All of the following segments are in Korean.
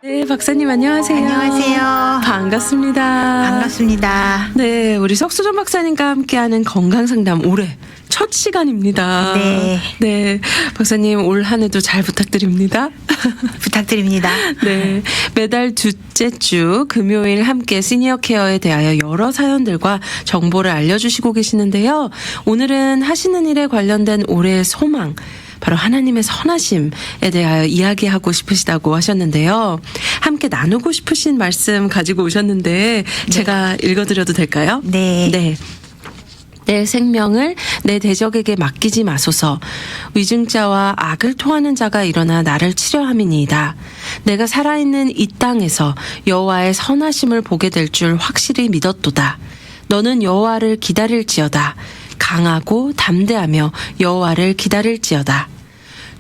네, 박사님 안녕하세요. 안녕하세요. 반갑습니다. 반갑습니다. 네, 우리 석수정 박사님과 함께하는 건강상담 올해 첫 시간입니다. 네. 네, 박사님 올 한 해도 잘 부탁드립니다. 부탁드립니다. 네, 매달 둘째 주 금요일 함께 시니어 케어에 대하여 여러 사연들과 정보를 알려주시고 계시는데요. 오늘은 하시는 일에 관련된 올해의 소망, 바로 하나님의 선하심에 대하여 이야기하고 싶으시다고 하셨는데요. 함께 나누고 싶으신 말씀 가지고 오셨는데 제가 읽어드려도 될까요? 네. 네. 내 생명을 내 대적에게 맡기지 마소서. 위증자와 악을 토하는 자가 일어나 나를 치려함이니이다. 내가 살아있는 이 땅에서 여호와의 선하심을 보게 될 줄 확실히 믿었도다. 너는 여호와를 기다릴지어다. 강하고 담대하며 여호와를 기다릴지어다.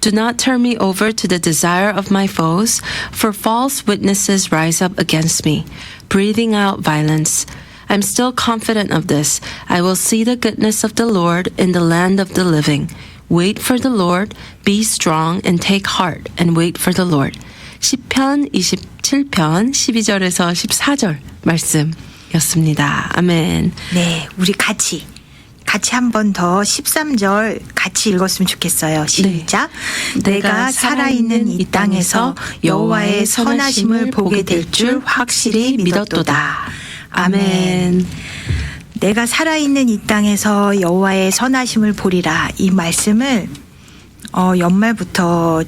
Do not turn me over to the desire of my foes, for false witnesses rise up against me, breathing out violence. I'm still confident of this. I will see the goodness of the Lord in the land of the living. Wait for the Lord, be strong and take heart and wait for the Lord. 시편 27편 12절에서 14절 말씀이었습니다. 아멘. 네, 우리 같이 한 번 더 13절 같이 읽었으면 좋겠어요. 시작. 네. 내가 살아있는 이 땅에서 여호와의 선하심을 보게 될 줄 확실히 믿었도다. 아멘. 내가 살아있는 이 땅에서 여호와의 선하심을 보리라. 이 말씀을 연말부터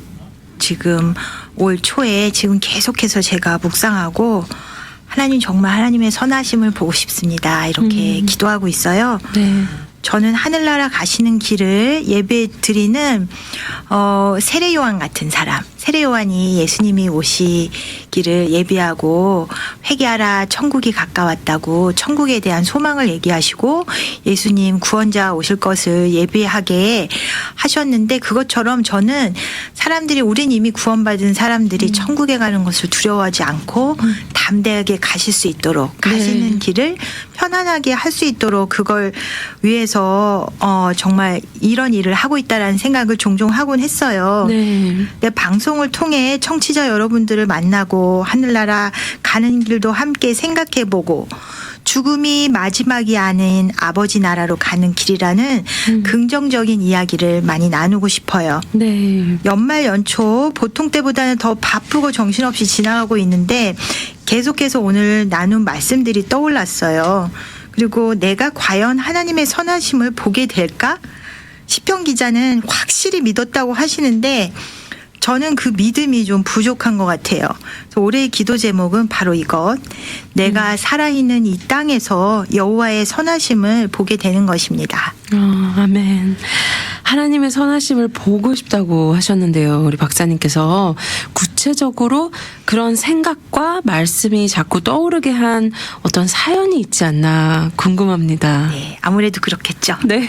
지금 올 초에 지금 계속해서 제가 묵상하고 하나님 정말 하나님의 선하심을 보고 싶습니다. 이렇게 기도하고 있어요. 네. 저는 하늘나라 가시는 길을 예배 드리는 세례 요한 같은 사람. 세례 요한이 예수님이 오시기를 예비하고 회개하라 천국이 가까웠다고 천국에 대한 소망을 얘기하시고 예수님 구원자 오실 것을 예비하게 하셨는데 그것처럼 저는 사람들이 우린 이미 구원받은 사람들이 천국에 가는 것을 두려워하지 않고 담대하게 가실 수 있도록 가시는 길을 편안하게 할 수 있도록 그걸 위해서 정말 이런 일을 하고 있다라는 생각을 종종 하곤 했어요. 네. 내 방송을 통해 청취자 여러분들을 만나고 하늘나라 가는 길도 함께 생각해보고 죽음이 마지막이 아닌 아버지 나라로 가는 길이라는 긍정적인 이야기를 많이 나누고 싶어요. 네. 연말 연초 보통 때보다는 더 바쁘고 정신없이 지나가고 있는데 계속해서 오늘 나눈 말씀들이 떠올랐어요. 그리고 내가 과연 하나님의 선하심을 보게 될까? 시편 기자는 확실히 믿었다고 하시는데 저는 그 믿음이 좀 부족한 것 같아요. 그래서 올해의 기도 제목은 바로 이것. 내가 살아있는 이 땅에서 여호와의 선하심을 보게 되는 것입니다. 아멘. 하나님의 선하심을 보고 싶다고 하셨는데요. 우리 박사님께서 구체적으로 그런 생각과 말씀이 자꾸 떠오르게 한 어떤 사연이 있지 않나 궁금합니다. 네, 아무래도 그렇겠죠. 네.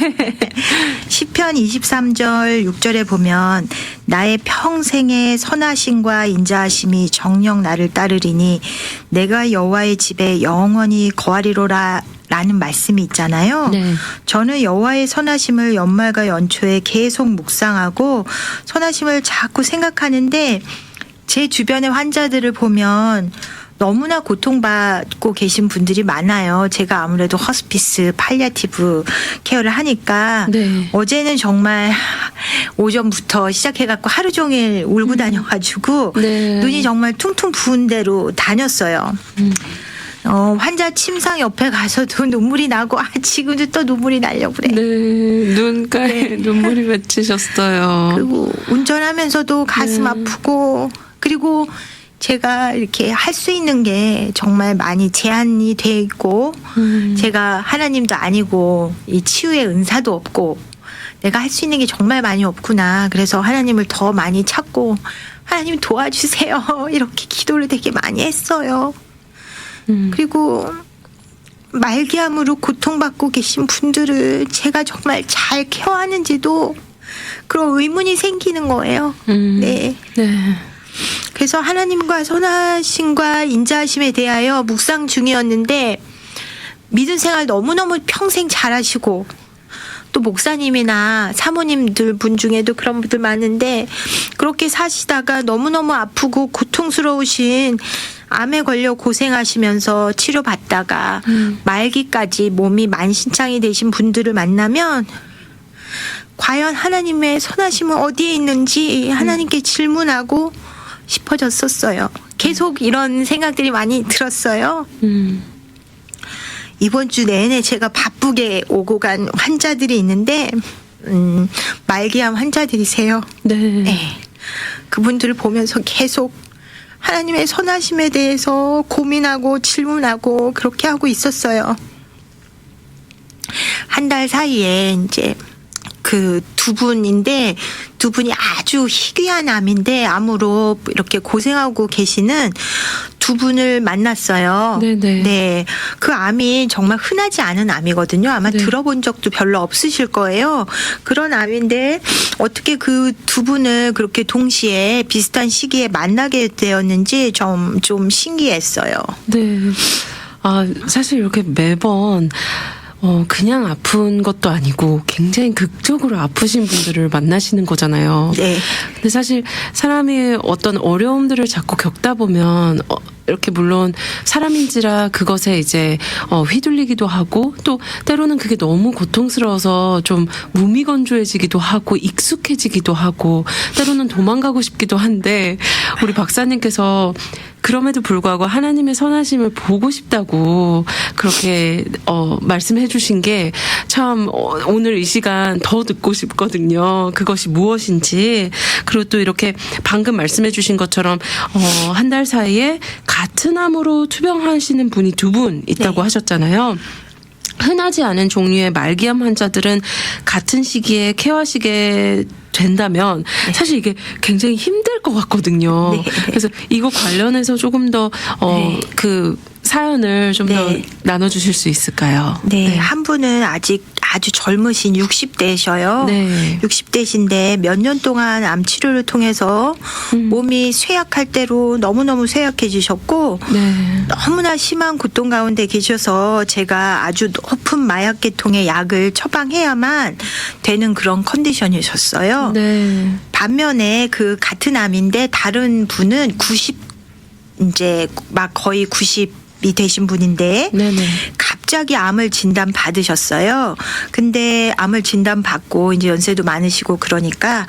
시편 23절 6절에 보면 나의 평생의 선하심과 인자하심이 정녕 나를 따르리니 내가 여호와의 집에 영원히 거하리로라 라는 말씀이 있잖아요. 네. 저는 여호와의 선하심을 연말과 연초에 계속 묵상하고 선하심을 자꾸 생각하는데 제 주변의 환자들을 보면 너무나 고통받고 계신 분들이 많아요. 제가 아무래도 허스피스, 팔리아티브 케어를 하니까 네. 어제는 정말 오전부터 시작해갖고 하루 종일 울고 다녀가지고 네. 눈이 정말 퉁퉁 부은 대로 다녔어요. 환자 침상 옆에 가서도 눈물이 나고 지금도 또 눈물이 나려고 그래. 네. 눈가에 눈물이 맺히셨어요. 그리고 운전하면서도 가슴 아프고 그리고 제가 이렇게 할 수 있는 게 정말 많이 제한이 돼 있고 제가 하나님도 아니고 이 치유의 은사도 없고 내가 할 수 있는 게 정말 많이 없구나. 그래서 하나님을 더 많이 찾고 하나님 도와주세요. 이렇게 기도를 되게 많이 했어요. 그리고 말기암으로 고통받고 계신 분들을 제가 정말 잘 케어하는지도 그런 의문이 생기는 거예요. 네. 네. 그래서 하나님과 선하심과 인자하심에 대하여 묵상 중이었는데 믿음 생활 너무너무 평생 잘하시고 또 목사님이나 사모님들 분 중에도 그런 분들 많은데 그렇게 사시다가 너무너무 아프고 고통스러우신 암에 걸려 고생하시면서 치료받다가 말기까지 몸이 만신창이 되신 분들을 만나면 과연 하나님의 선하심은 어디에 있는지 하나님께 질문하고 싶어졌었어요. 계속 이런 생각들이 많이 들었어요. 이번 주 내내 제가 바쁘게 오고 간 환자들이 있는데 말기암 환자들이세요. 네. 네. 그분들을 보면서 계속 하나님의 선하심에 대해서 고민하고 질문하고 그렇게 하고 있었어요. 한 달 사이에 이제 그 두 분인데 두 분이 아주 희귀한 암인데 암으로 이렇게 고생하고 계시는 두 분을 만났어요. 네네. 네. 그 암이 정말 흔하지 않은 암이거든요. 아마 네. 들어본 적도 별로 없으실 거예요. 그런 암인데 어떻게 그 두 분을 그렇게 동시에 비슷한 시기에 만나게 되었는지 좀 신기했어요. 네. 아, 사실 이렇게 매번 그냥 아픈 것도 아니고 굉장히 극적으로 아프신 분들을 만나시는 거잖아요. 네. 근데 사실 사람이 어떤 어려움들을 자꾸 겪다 보면 이렇게 물론 사람인지라 그것에 이제 휘둘리기도 하고 또 때로는 그게 너무 고통스러워서 좀 무미건조해지기도 하고 익숙해지기도 하고 때로는 도망가고 싶기도 한데 우리 박사님께서 그럼에도 불구하고 하나님의 선하심을 보고 싶다고 그렇게 말씀해 주신 게 참 오늘 이 시간 더 듣고 싶거든요. 그것이 무엇인지. 그리고 또 이렇게 방금 말씀해 주신 것처럼 한 달 사이에 같은 암으로 투병하시는 분이 두 분 있다고 네. 하셨잖아요. 흔하지 않은 종류의 말기암 환자들은 같은 시기에 케어하시게 된다면 사실 이게 굉장히 힘들 것 같거든요. 네. 그래서 이거 관련해서 조금 더 네. 그 사연을 좀 더 네. 나눠주실 수 있을까요? 네, 한 분은 아직 아주 젊으신 60대셔요. 네. 60대신데 몇 년 동안 암 치료를 통해서 몸이 쇠약할 대로 너무너무 쇠약해지셨고 네. 너무나 심한 고통 가운데 계셔서 제가 아주 높은 마약 계통의 약을 처방해야만 되는 그런 컨디션이셨어요. 네. 반면에 그 같은 암인데 다른 분은 90 이제 막 거의 90이 되신 분인데 네네. 갑자기 암을 진단 받으셨어요. 근데 암을 진단 받고 이제 연세도 많으시고 그러니까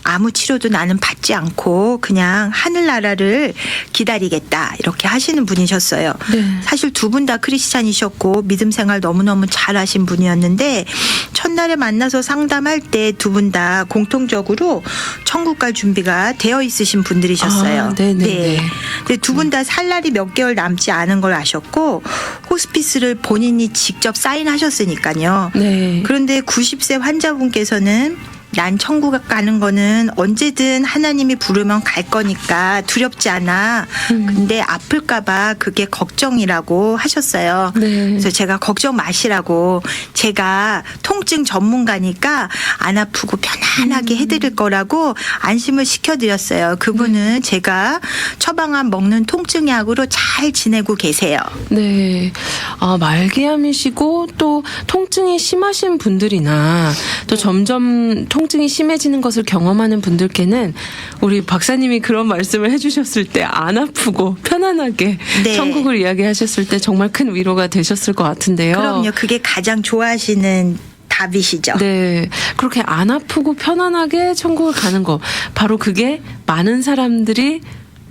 아무 치료도 나는 받지 않고 그냥 하늘나라를 기다리겠다 이렇게 하시는 분이셨어요. 네. 사실 두 분 다 크리스찬이셨고 믿음 생활 너무너무 잘하신 분이었는데 첫날에 만나서 상담할 때 두 분 다 공통적으로 천국 갈 준비가 되어 있으신 분들이셨어요. 아, 네네네. 네. 근데 두 분 다 살 날이 몇 개월 남지 않은 걸 아셨고 호스피스를 본인이 직접 사인하셨으니까요. 네. 그런데 90세 환자분께서는 난 천국 가는 거는 언제든 하나님이 부르면 갈 거니까 두렵지 않아. 근데 아플까봐 그게 걱정이라고 하셨어요. 네. 그래서 제가 걱정 마시라고 제가 통증 전문가니까 안 아프고 편안하게 해드릴 거라고 안심을 시켜드렸어요. 그분은 제가 처방한 먹는 통증약으로 잘 지내고 계세요. 네. 아, 말기암이시고 또 통증이 심하신 분들이나 또 점점 통증이 심해지는 것을 경험하는 분들께는 우리 박사님이 그런 말씀을 해주셨을 때 안 아프고 편안하게 네. 천국을 이야기하셨을 때 정말 큰 위로가 되셨을 것 같은데요. 그럼요. 그게 가장 좋아하시는 답이시죠. 네. 그렇게 안 아프고 편안하게 천국을 가는 거. 바로 그게 많은 사람들이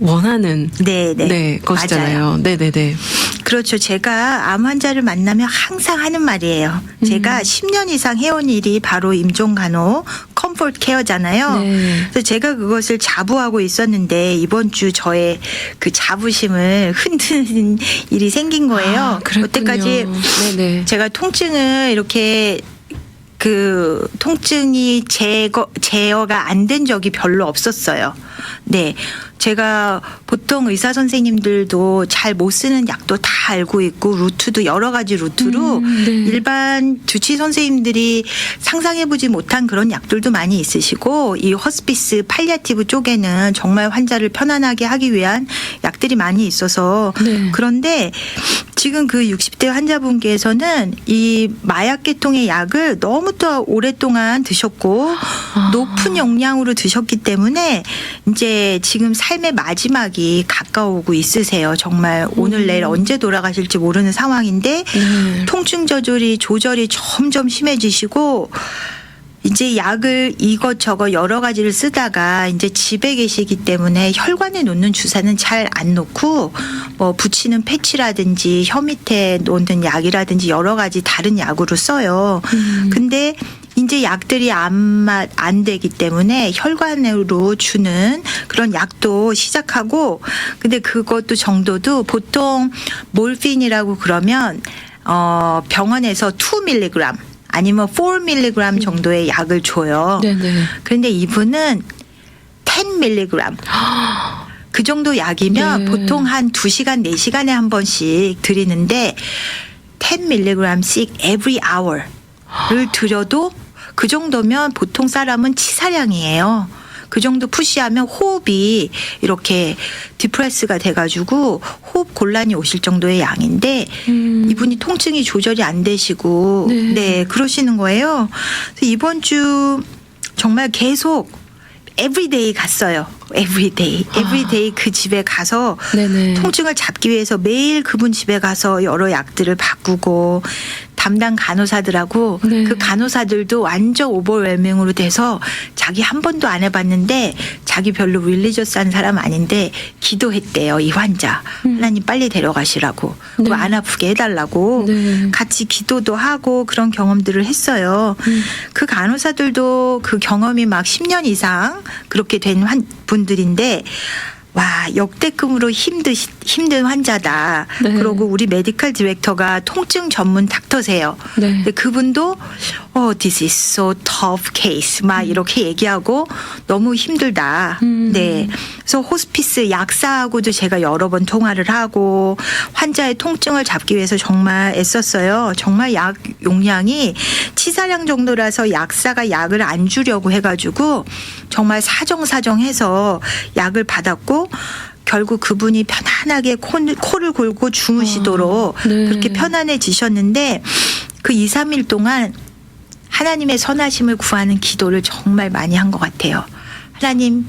원하는 네. 것이잖아요. 맞아요. 네네네. 그렇죠. 제가 암 환자를 만나면 항상 하는 말이에요. 제가 10년 이상 해온 일이 바로 임종간호 컴포트 케어잖아요. 네. 그래서 제가 그것을 자부하고 있었는데 이번 주 저의 그 자부심을 흔드는 일이 생긴 거예요. 아, 그랬군요. 그때까지 네네. 제가 통증을 이렇게 그 통증이 제어가 안 된 적이 별로 없었어요. 네. 제가 보통 의사 선생님들도 잘 못 쓰는 약도 다 알고 있고 루트도 여러 가지 루트로 네. 일반 주치 선생님들이 상상해보지 못한 그런 약들도 많이 있으시고 이 호스피스 팔리아티브 쪽에는 정말 환자를 편안하게 하기 위한 약들이 많이 있어서 네. 그런데 지금 그 60대 환자분께서는 이 마약 계통의 약을 너무 또 오랫동안 드셨고 높은 용량으로 드셨기 때문에 이제 지금 삶의 마지막이 가까우고 있으세요. 정말 오늘 내일 언제 돌아가실지 모르는 상황인데 네. 통증 조절이 점점 심해지시고 이제 약을 이것저것 여러 가지를 쓰다가 이제 집에 계시기 때문에 혈관에 놓는 주사는 잘 안 놓고 뭐 붙이는 패치라든지 혀 밑에 놓는 약이라든지 여러 가지 다른 약으로 써요. 근데 이제 약들이 안 되기 때문에 혈관으로 주는 그런 약도 시작하고 근데 그것도 정도도 보통 몰핀이라고 그러면 병원에서 2mg 아니면 4mg 정도의 약을 줘요. 네네. 그런데 이분은 10mg. 그 정도 약이면 네. 보통 한 2시간, 4시간에 한 번씩 드리는데 10mg씩 every hour를 드려도 그 정도면 보통 사람은 치사량이에요. 그 정도 푸시하면 호흡이 이렇게 디프레스가 돼가지고 호흡 곤란이 오실 정도의 양인데 이분이 통증이 조절이 안 되시고 네. 그러시는 거예요. 그래서 이번 주 정말 계속 everyday 갔어요. everyday 그 집에 가서 네네. 통증을 잡기 위해서 매일 그분 집에 가서 여러 약들을 바꾸고 담당 간호사들하고 네. 그 간호사들도 완전 오버웰밍으로 돼서 자기 한 번도 안 해봤는데 자기 별로 릴리저스한 사람 아닌데 기도했대요. 이 환자 하나님 빨리 데려가시라고 그리고 네. 안 아프게 해달라고 네. 같이 기도도 하고 그런 경험들을 했어요. 그 간호사들도 그 경험이 막 10년 이상 그렇게 된 분들인데 와 역대급으로 힘든 환자다. 네. 그리고 우리 메디컬 디렉터가 통증 전문 닥터세요. 네. 근데 그분도 this is so tough case 막 이렇게 얘기하고 너무 힘들다. 네. 그래서 호스피스 약사하고도 제가 여러 번 통화를 하고 환자의 통증을 잡기 위해서 정말 애썼어요. 정말 약 용량이 치사량 정도라서 약사가 약을 안 주려고 해가지고 정말 사정해서 약을 받았고 결국 그분이 편안하게 코를 골고 주무시도록 네. 그렇게 편안해지셨는데 그 2, 3일 동안 하나님의 선하심을 구하는 기도를 정말 많이 한 것 같아요. 하나님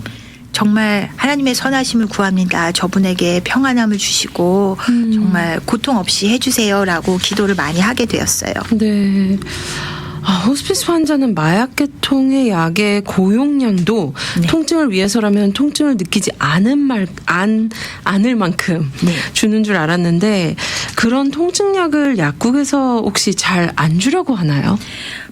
정말 하나님의 선하심을 구합니다. 저분에게 평안함을 주시고 정말 고통 없이 해주세요라고 기도를 많이 하게 되었어요. 네. 호스피스 환자는 마약 계통의 약의 고용량도 네. 통증을 위해서라면 통증을 느끼지 않을 만큼 네. 주는 줄 알았는데 그런 통증약을 약국에서 혹시 잘 안 주려고 하나요?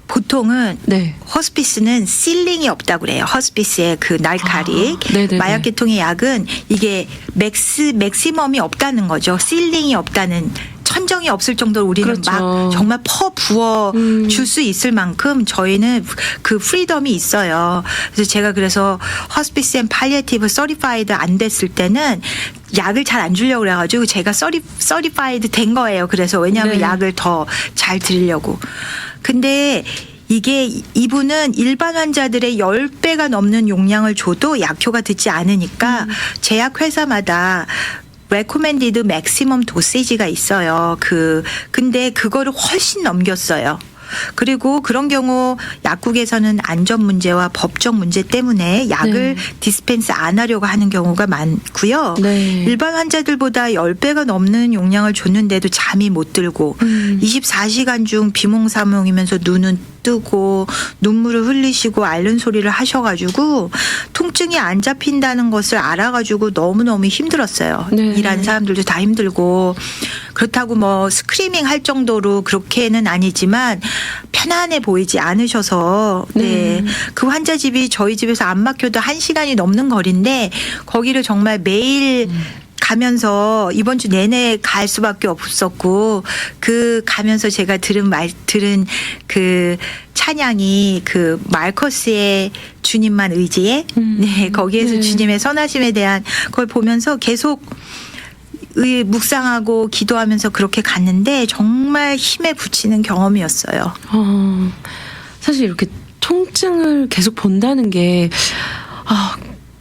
보통은 네. 호스피스는 실링이 없다고 그래요. 호스피스의 그 날카리. 네네네. 마약 계통의 약은 이게 맥시멈이 없다는 거죠. 실링이 없다는 천정이 없을 정도로 우리는 그렇죠. 막 정말 부어 줄 수 있을 만큼 저희는 그 프리덤이 있어요. 그래서 제가 그래서 호스피스 앤 팔리에티브 서리파이드 안 됐을 때는 약을 잘 안 주려고 그래가지고 제가 서리파이드 된 거예요. 그래서 왜냐하면 네. 약을 더 잘 드리려고. 근데 이게 이분은 일반 환자들의 10배가 넘는 용량을 줘도 약효가 듣지 않으니까 제약회사마다 recommended maximum dosage가 있어요. 근데 그거를 훨씬 넘겼어요. 그리고 그런 경우 약국에서는 안전 문제와 법적 문제 때문에 약을 네. 디스펜스 안 하려고 하는 경우가 많고요. 네. 일반 환자들보다 10배가 넘는 용량을 줬는데도 잠이 못 들고 24시간 중 비몽사몽이면서 눈은 뜨고 눈물을 흘리시고 앓는 소리를 하셔가지고 통증이 안 잡힌다는 것을 알아가지고 너무너무 힘들었어요. 네. 일하는 사람들도 다 힘들고 그렇다고 뭐 스크리밍 할 정도로 그렇게는 아니지만 편안해 보이지 않으셔서 네. 그 환자 집이 저희 집에서 안 막혀도 1시간이 넘는 거리인데 거기를 정말 매일 가면서 이번 주 내내 갈 수밖에 없었고 그 가면서 제가 들은 그 찬양이 그 마르커스의 주님만 의지해 네 거기에서 네. 주님의 선하심에 대한 걸 보면서 계속 묵상하고 기도하면서 그렇게 갔는데 정말 힘에 부치는 경험이었어요. 사실 이렇게 통증을 계속 본다는 게,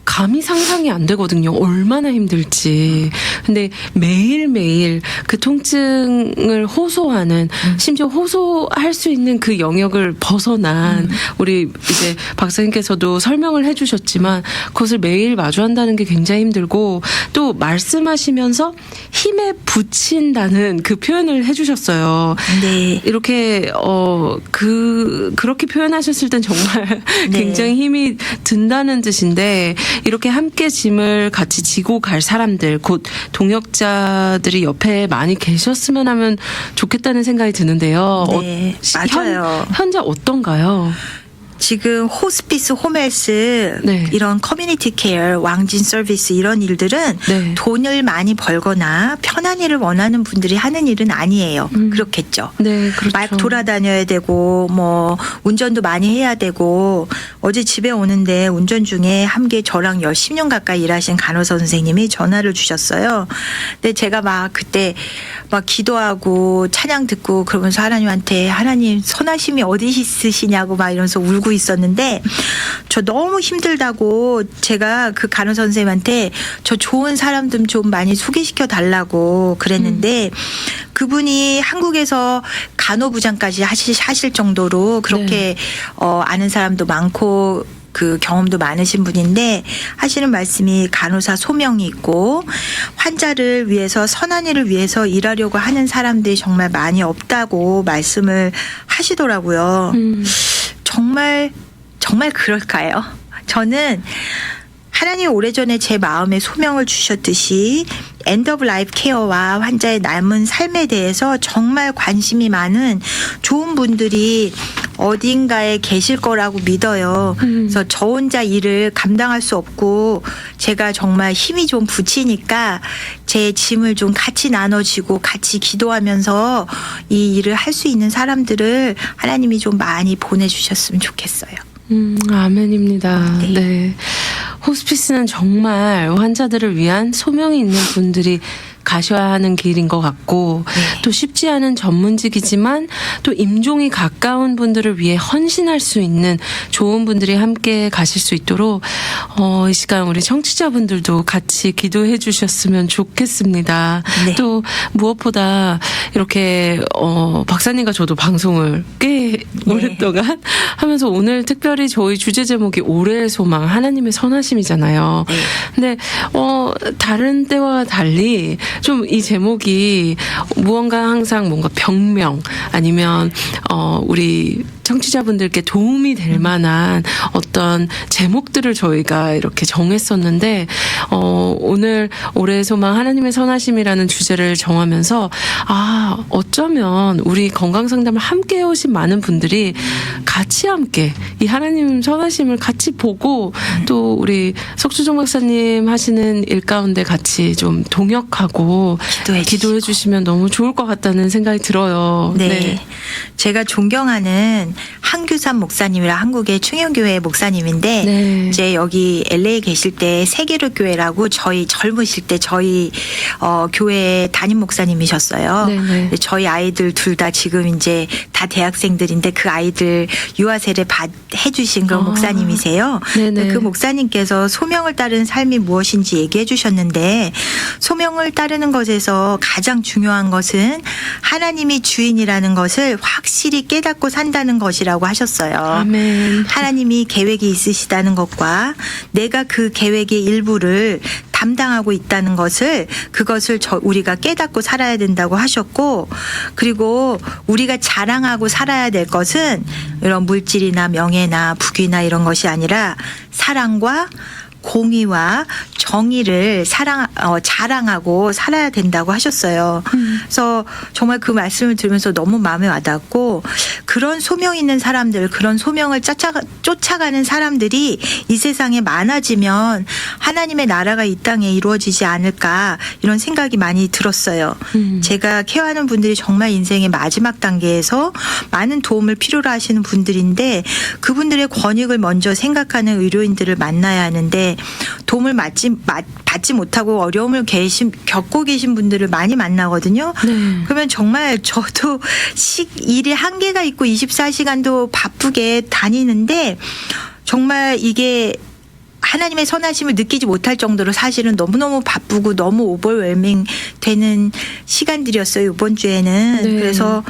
감히 상상이 안 되거든요. 얼마나 힘들지. 근데 매일매일 그 통증을 호소하는, 심지어 호소할 수 있는 그 영역을 벗어난 우리 이제 박사님께서도 설명을 해주셨지만 그것을 매일 마주한다는 게 굉장히 힘들고, 또 말씀하시면서 힘에 부친다는 그 표현을 해주셨어요. 네. 이렇게 그렇게 표현하셨을 땐 정말 네. 굉장히 힘이 든다는 뜻인데, 이렇게 함께 짐을 같이 지고 갈 사람들, 곧 동역자들이 옆에 많이 계셨으면 하면 좋겠다는 생각이 드는데요. 네, 맞아요. 현재 어떤가요? 지금 호스피스, 홈헬스 네. 이런 커뮤니티 케어, 왕진 서비스 이런 일들은 네. 돈을 많이 벌거나 편한 일을 원하는 분들이 하는 일은 아니에요. 그렇겠죠. 네, 그렇죠. 막 돌아다녀야 되고 뭐 운전도 많이 해야 되고, 어제 집에 오는데 운전 중에 함께 저랑 10년 가까이 일하신 간호사 선생님이 전화를 주셨어요. 근데 제가 막 그때 막 기도하고 찬양 듣고 그러면서 하나님한테, 하나님 선하심이 어디 있으시냐고 막 이러면서 울고 있었는데, 저 너무 힘들다고 제가 그 간호사 선생님한테 저 좋은 사람 좀 많이 소개시켜 달라고 그랬는데 그분이 한국에서 간호부장까지 하실 정도로 그렇게 아는 사람도 많고 그 경험도 많으신 분인데, 하시는 말씀이 간호사 소명이 있고 환자를 위해서, 선한 일을 위해서 일하려고 하는 사람들이 정말 많이 없다고 말씀을 하시더라고요. 정말 그럴까요? 저는 하나님 오래전에 제 마음에 소명을 주셨듯이 엔드 오브 라이프 케어와 환자의 남은 삶에 대해서 정말 관심이 많은 좋은 분들이 어딘가에 계실 거라고 믿어요. 그래서 저 혼자 일을 감당할 수 없고 제가 정말 힘이 좀 부치니까 제 짐을 좀 같이 나눠지고 같이 기도하면서 이 일을 할 수 있는 사람들을 하나님이 좀 많이 보내주셨으면 좋겠어요. 아멘입니다. 네. 네. 호스피스는 정말 환자들을 위한 소명이 있는 분들이 가셔야 하는 길인 것 같고, 네. 또 쉽지 않은 전문직이지만 또 임종이 가까운 분들을 위해 헌신할 수 있는 좋은 분들이 함께 가실 수 있도록 이 시간 우리 청취자분들도 같이 기도해 주셨으면 좋겠습니다. 네. 또 무엇보다 이렇게 박사님과 저도 방송을 꽤 오랫동안 하면서 오늘 특별히 저희 주제 제목이 올해의 소망, 하나님의 선하심이잖아요. 네. 근데 다른 때와 달리 좀 이 제목이 무언가 항상 뭔가 병명 아니면 우리 청취자분들께 도움이 될 만한 어떤 제목들을 저희가 이렇게 정했었는데, 오늘 올해의 소망 하나님의 선하심이라는 주제를 정하면서 어쩌면 우리 건강상담을 함께 해오신 많은 분들이 같이 함께 이 하나님 선하심을 같이 보고 또 우리 석주정 박사님 하시는 일 가운데 같이 좀 동역하고 기도해 주시면 너무 좋을 것 같다는 생각이 들어요. 네. 제가 존경하는 한규삼 목사님이라 한국의 충영교회 목사님인데, 네. 이제 여기 LA 계실 때 세계로 교회라고 저희 젊으실 때 저희 교회 담임 목사님이셨어요. 네네. 저희 아이들 둘 다 지금 이제 다 대학생들인데 그 아이들 유아 세례 해주신 그 목사님이세요. 네네. 그 목사님께서 소명을 따르는 삶이 무엇인지 얘기해 주셨는데, 소명을 따르는 것에서 가장 중요한 것은 하나님이 주인이라는 것을 확실히 깨닫고 산다는 것이라고 하셨어요. 아멘. 하나님이 계획이 있으시다는 것과 내가 그 계획의 일부를 담당하고 있다는 것을, 그것을 우리가 깨닫고 살아야 된다고 하셨고, 그리고 우리가 자랑하고 살아야 될 것은 이런 물질이나 명예나 부귀나 이런 것이 아니라 사랑과 공의와 정의를 자랑하고 살아야 된다고 하셨어요. 그래서 정말 그 말씀을 들으면서 너무 마음에 와닿고 그런 소명 있는 사람들, 그런 소명을 쫓아가는 사람들이 이 세상에 많아지면 하나님의 나라가 이 땅에 이루어지지 않을까 이런 생각이 많이 들었어요. 제가 케어하는 분들이 정말 인생의 마지막 단계에서 많은 도움을 필요로 하시는 분들인데 그분들의 권익을 먼저 생각하는 의료인들을 만나야 하는데 도움을 받지 못하고 어려움을 겪고 계신 분들을 많이 만나거든요. 네. 그러면 정말 저도 일에 한계가 있고 24시간도 바쁘게 다니는데 정말 이게 하나님의 선하심을 느끼지 못할 정도로 사실은 너무너무 바쁘고 너무 오버웰밍 되는 시간들이었어요. 이번 주에는. 네. 그래서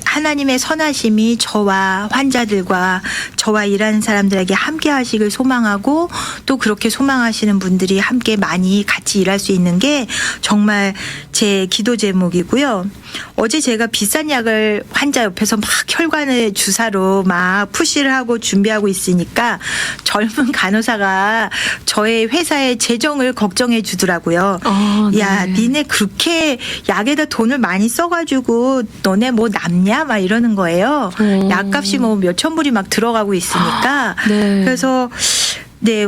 하나님의 선하심이 저와 환자들과 저와 일하는 사람들에게 함께 하시길 소망하고 또 그렇게 소망하시는 분들이 함께 많이 같이 일할 수 있는 게 정말 제 기도 제목이고요. 어제 제가 비싼 약을 환자 옆에서 막 혈관을 주사로 막 푸시를 하고 준비하고 있으니까 젊은 간호사가 저의 회사의 재정을 걱정해 주더라고요. 야, 네. 니네 그렇게 약에다 돈을 많이 써가지고 너네 뭐 남냐? 막 이러는 거예요. 약값이 뭐 몇천 불이 막 들어가고 있으니까. 네. 그래서 네,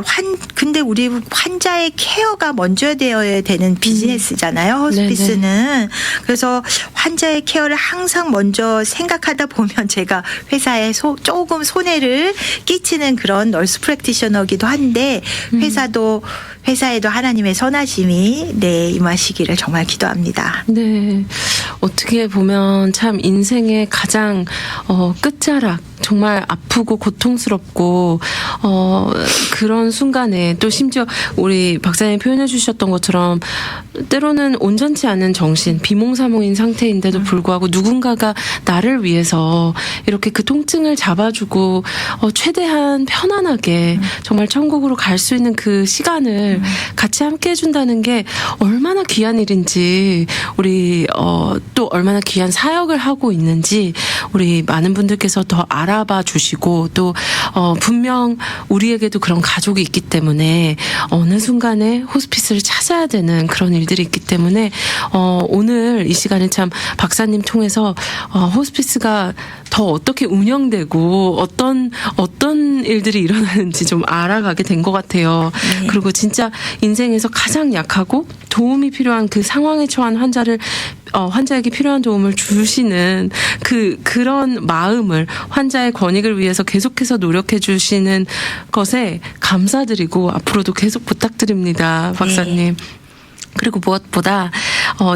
근데 우리 환자의 케어가 먼저 되어야 되는 비즈니스잖아요, 호스피스는. 네네. 그래서 환자의 케어를 항상 먼저 생각하다 보면 제가 회사에 조금 손해를 끼치는 그런 널스 프랙티셔너기도 한데 회사에도 하나님의 선하심이 임하시기를 정말 기도합니다. 네. 어떻게 보면 참 인생의 가장 끝자락 정말 아프고 고통스럽고 그런 순간에 또 심지어 우리 박사님 표현해 주셨던 것처럼 때로는 온전치 않은 정신 비몽사몽인 상태인데도 불구하고 누군가가 나를 위해서 이렇게 그 통증을 잡아주고 최대한 편안하게 정말 천국으로 갈 수 있는 그 시간을 같이 함께 해준다는 게 얼마나 귀한 일인지 우리 또 얼마나 귀한 사역을 하고 있는지 우리 많은 분들께서 더 알아봐 주시고 또 분명 우리에게도 그런 가족이 있기 때문에 어느 순간에 호스피스를 찾아야 되는 그런 일들이 있기 때문에 오늘 이 시간에 참 박사님 통해서 호스피스가 더 어떻게 운영되고 어떤 일들이 일어나는지 좀 알아가게 된 것 같아요. 네. 그리고 진짜 인생에서 가장 약하고 도움이 필요한 그 상황에 처한 환자에게 필요한 도움을 주시는 그런 마음을 환자의 권익을 위해서 계속해서 노력해 주시는 것에 감사드리고 앞으로도 계속 부탁드립니다, 박사님. 네. 그리고 무엇보다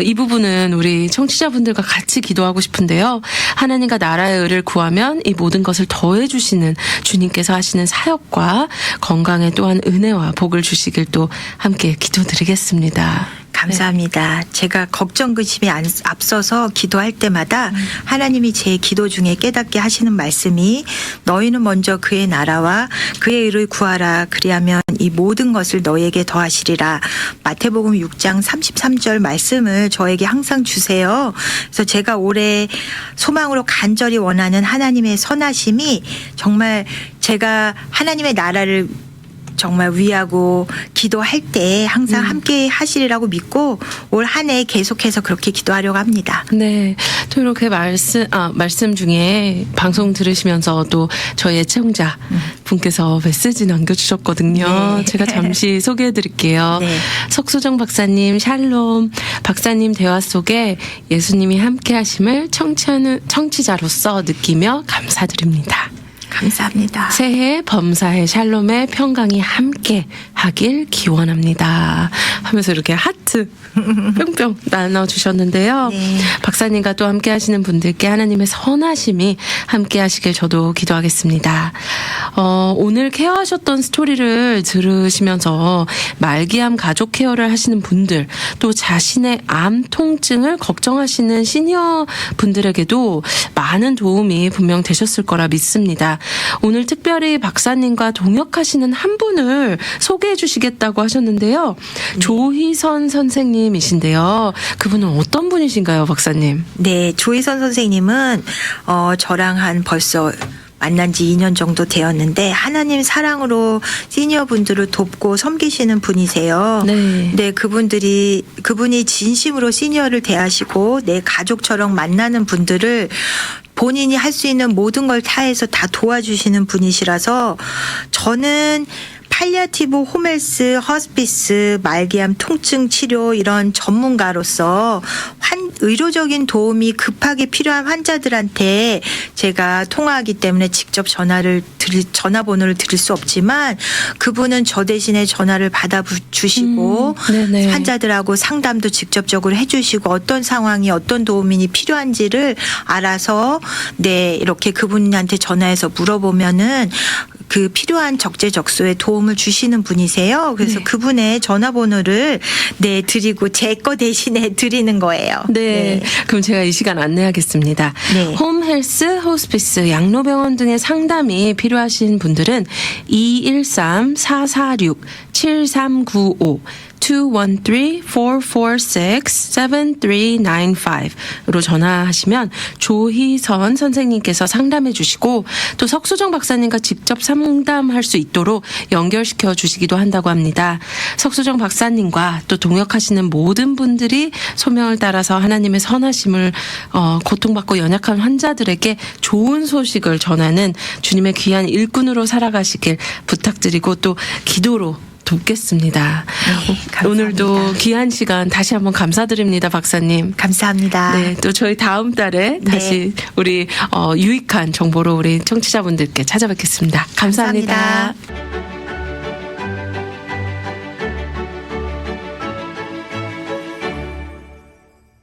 이 부분은 우리 청취자분들과 같이 기도하고 싶은데요. 하나님과 나라의 의를 구하면 이 모든 것을 더해 주시는 주님께서 하시는 사역과 건강에 또한 은혜와 복을 주시길 또 함께 기도드리겠습니다. 감사합니다. 제가 걱정 근심이 앞서서 기도할 때마다 하나님이 제 기도 중에 깨닫게 하시는 말씀이 너희는 먼저 그의 나라와 그의 의를 구하라. 그리하면 이 모든 것을 너희에게 더하시리라. 마태복음 6장 33절 말씀을 저에게 항상 주세요. 그래서 제가 올해 소망으로 간절히 원하는 하나님의 선하심이 정말 제가 하나님의 나라를 정말 위하고 기도할 때 항상 함께 하시리라고 믿고 올 한 해 계속해서 그렇게 기도하려고 합니다. 네. 또 이렇게 말씀 중에 방송 들으시면서 또 저희 애청자 분께서 메시지 남겨주셨거든요. 네. 제가 잠시 소개해 드릴게요. 네. 석수정 박사님, 샬롬. 박사님 대화 속에 예수님이 함께 하심을 청취자로서 느끼며 감사드립니다. 감사합니다. 새해 범사해 샬롬의 평강이 함께 하길 기원합니다. 하면서 이렇게 하트 뿅뿅 나눠주셨는데요. 네. 박사님과 또 함께 하시는 분들께 하나님의 선하심이 함께 하시길 저도 기도하겠습니다. 오늘 케어하셨던 스토리를 들으시면서 말기암 가족 케어를 하시는 분들 또 자신의 암 통증을 걱정하시는 시니어 분들에게도 많은 도움이 분명 되셨을 거라 믿습니다. 오늘 특별히 박사님과 동역하시는 한 분을 소개해 주시겠다고 하셨는데요. 조희선 선생님이신데요. 그분은 어떤 분이신가요, 박사님? 네, 조희선 선생님은 저랑 한 벌써 만난 지 2년 정도 되었는데 하나님 사랑으로 시니어 분들을 돕고 섬기시는 분이세요. 네. 네, 그분이 진심으로 시니어를 대하시고 내 가족처럼 만나는 분들을 본인이 할 수 있는 모든 걸 다해서 다 도와주시는 분이시라서 저는 팔리아티브 홈헬스, 허스피스, 말기암 통증 치료 이런 전문가로서 의료적인 도움이 급하게 필요한 환자들한테 제가 통화하기 때문에 직접 전화번호를 드릴 수 없지만 그분은 저 대신에 전화를 받아주시고 네네. 환자들하고 상담도 직접적으로 해주시고 어떤 상황이 어떤 도움이 필요한지를 알아서 네 이렇게 그분한테 전화해서 물어보면은 그 필요한 적재적소에 도움을 주시는 분이세요. 그래서 네. 그분의 전화번호를 네 드리고 제 거 대신에 드리는 거예요. 네. 그럼 제가 이 시간 안내하겠습니다. 네. 홈헬스, 호스피스, 양로병원 등의 상담이 필요하신 분들은 213-446-7395 213-446-7395로 전화하시면 조희선 선생님께서 상담해 주시고 또 석수정 박사님과 직접 상담할 수 있도록 연결시켜 주시기도 한다고 합니다. 석수정 박사님과 또 동역하시는 모든 분들이 소명을 따라서 하나님의 선하심을 고통받고 연약한 환자들에게 좋은 소식을 전하는 주님의 귀한 일꾼으로 살아가시길 부탁드리고 또 기도로 돕겠습니다. 네, 감사합니다. 오늘도 귀한 시간 다시 한번 감사드립니다, 박사님. 감사합니다. 네, 또 저희 다음 달에 네. 다시 우리 유익한 정보로 우리 청취자분들께 찾아뵙겠습니다. 감사합니다. 감사합니다.